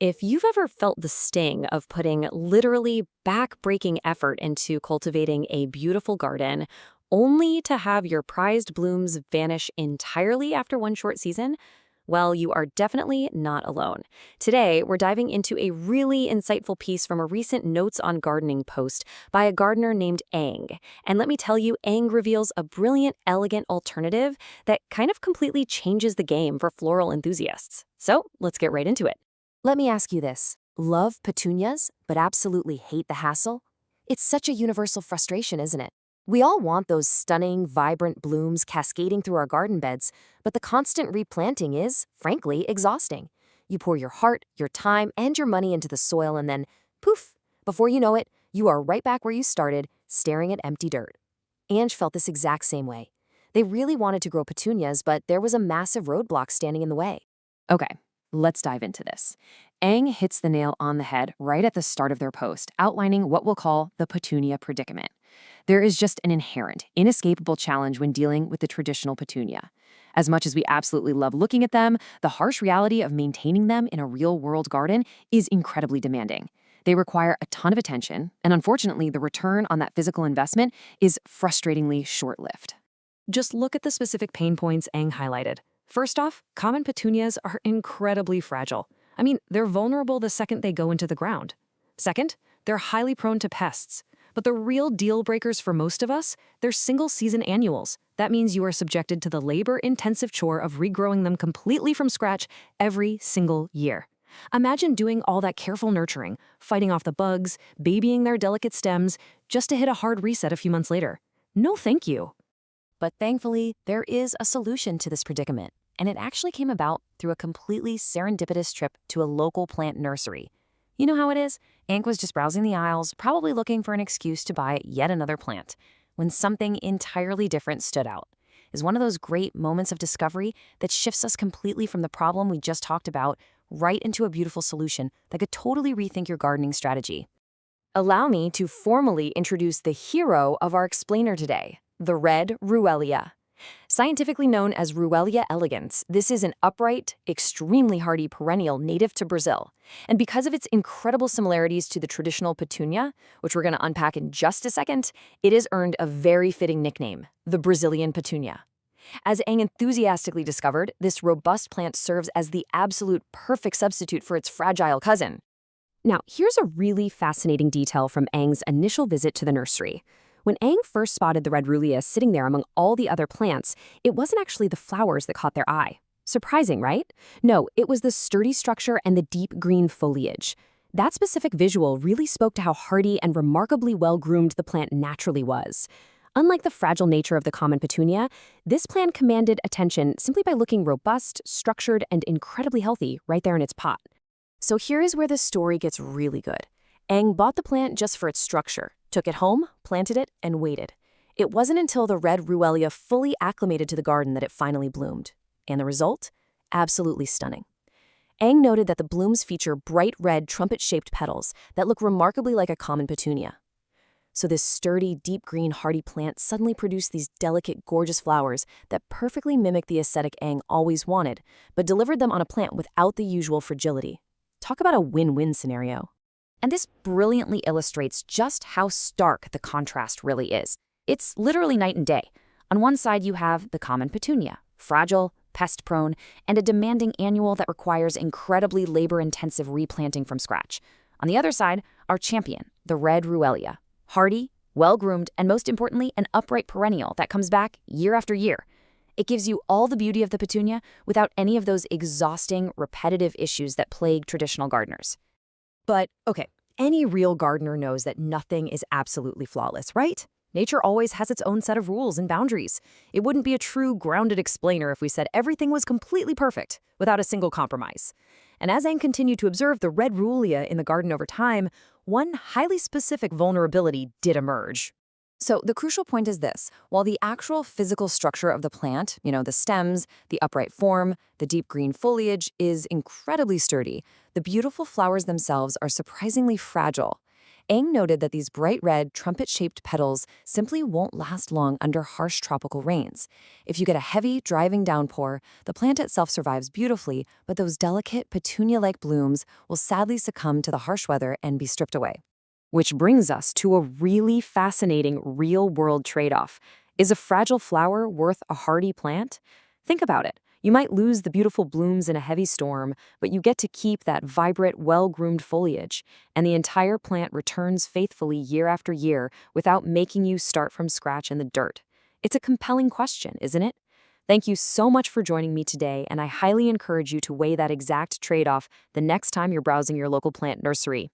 If you've ever felt the sting of putting literally back-breaking effort into cultivating a beautiful garden, only to have your prized blooms vanish entirely after one short season, well, you are definitely not alone. Today, we're diving into a really insightful piece from a recent Notes on Gardening post by a gardener named Ang. And let me tell you, Ang reveals a brilliant, elegant alternative that kind of completely changes the game for floral enthusiasts. So, let's get right into it. Let me ask you this. Love petunias, but absolutely hate the hassle? It's such a universal frustration, isn't it? We all want those stunning, vibrant blooms cascading through our garden beds, but the constant replanting is, frankly, exhausting. You pour your heart, your time, and your money into the soil and then, poof, before you know it, you are right back where you started, staring at empty dirt. Ange felt this exact same way. They really wanted to grow petunias, but there was a massive roadblock standing in the way. Okay, let's dive into this. Ang hits the nail on the head right at the start of their post, outlining what we'll call the petunia predicament. There is just an inherent, inescapable challenge when dealing with the traditional petunia. As much as we absolutely love looking at them, the harsh reality of maintaining them in a real-world garden is incredibly demanding. They require a ton of attention, and unfortunately, the return on that physical investment is frustratingly short-lived. Just look at the specific pain points Ang highlighted. First off, common petunias are incredibly fragile. I mean, they're vulnerable the second they go into the ground. Second, they're highly prone to pests. But the real deal breakers for most of us, they're single-season annuals. That means you are subjected to the labor-intensive chore of regrowing them completely from scratch every single year. Imagine doing all that careful nurturing, fighting off the bugs, babying their delicate stems, just to hit a hard reset a few months later. No thank you. But thankfully, there is a solution to this predicament, and it actually came about through a completely serendipitous trip to a local plant nursery. You know how it is? Ank was just browsing the aisles, probably looking for an excuse to buy yet another plant, when something entirely different stood out. It's one of those great moments of discovery that shifts us completely from the problem we just talked about right into a beautiful solution that could totally rethink your gardening strategy. Allow me to formally introduce the hero of our explainer today, the Red Ruelia. Scientifically known as ruellia-elegans, this is an upright, extremely hardy perennial native to Brazil. And because of its incredible similarities to the traditional petunia, which we're going to unpack in just a second, it has earned a very fitting nickname, the Brazilian Petunia. As Ang enthusiastically discovered, this robust plant serves as the absolute perfect substitute for its fragile cousin. Now, here's a really fascinating detail from Ang's initial visit to the nursery. When Ang first spotted the Red Ruelia sitting there among all the other plants, it wasn't actually the flowers that caught their eye. Surprising, right? No, it was the sturdy structure and the deep green foliage. That specific visual really spoke to how hardy and remarkably well-groomed the plant naturally was. Unlike the fragile nature of the common petunia, this plant commanded attention simply by looking robust, structured, and incredibly healthy right there in its pot. So here is where the story gets really good. Ang bought the plant just for its structure, took it home, planted it, and waited. It wasn't until the Red Ruelia fully acclimated to the garden that it finally bloomed. And the result? Absolutely stunning. Ang noted that the blooms feature bright red trumpet-shaped petals that look remarkably like a common petunia. So this sturdy, deep green, hardy plant suddenly produced these delicate, gorgeous flowers that perfectly mimic the aesthetic Ang always wanted, but delivered them on a plant without the usual fragility. Talk about a win-win scenario. And this brilliantly illustrates just how stark the contrast really is. It's literally night and day. On one side, you have the common petunia, fragile, pest-prone, and a demanding annual that requires incredibly labor-intensive replanting from scratch. On the other side, our champion, the Red Ruelia, hardy, well-groomed, and most importantly, an upright perennial that comes back year after year. It gives you all the beauty of the petunia without any of those exhausting, repetitive issues that plague traditional gardeners. But, okay, any real gardener knows that nothing is absolutely flawless, right? Nature always has its own set of rules and boundaries. It wouldn't be a true, grounded explainer if we said everything was completely perfect, without a single compromise. And as Ang continued to observe the Red Ruelia in the garden over time, one highly specific vulnerability did emerge. So the crucial point is this. While the actual physical structure of the plant, the stems, the upright form, the deep green foliage is incredibly sturdy, the beautiful flowers themselves are surprisingly fragile. Ang noted that these bright red, trumpet-shaped petals simply won't last long under harsh tropical rains. If you get a heavy, driving downpour, the plant itself survives beautifully, but those delicate, petunia-like blooms will sadly succumb to the harsh weather and be stripped away. Which brings us to a really fascinating real-world trade-off. Is a fragile flower worth a hardy plant? Think about it. You might lose the beautiful blooms in a heavy storm, but you get to keep that vibrant, well-groomed foliage, and the entire plant returns faithfully year after year without making you start from scratch in the dirt. It's a compelling question, isn't it? Thank you so much for joining me today, and I highly encourage you to weigh that exact trade-off the next time you're browsing your local plant nursery.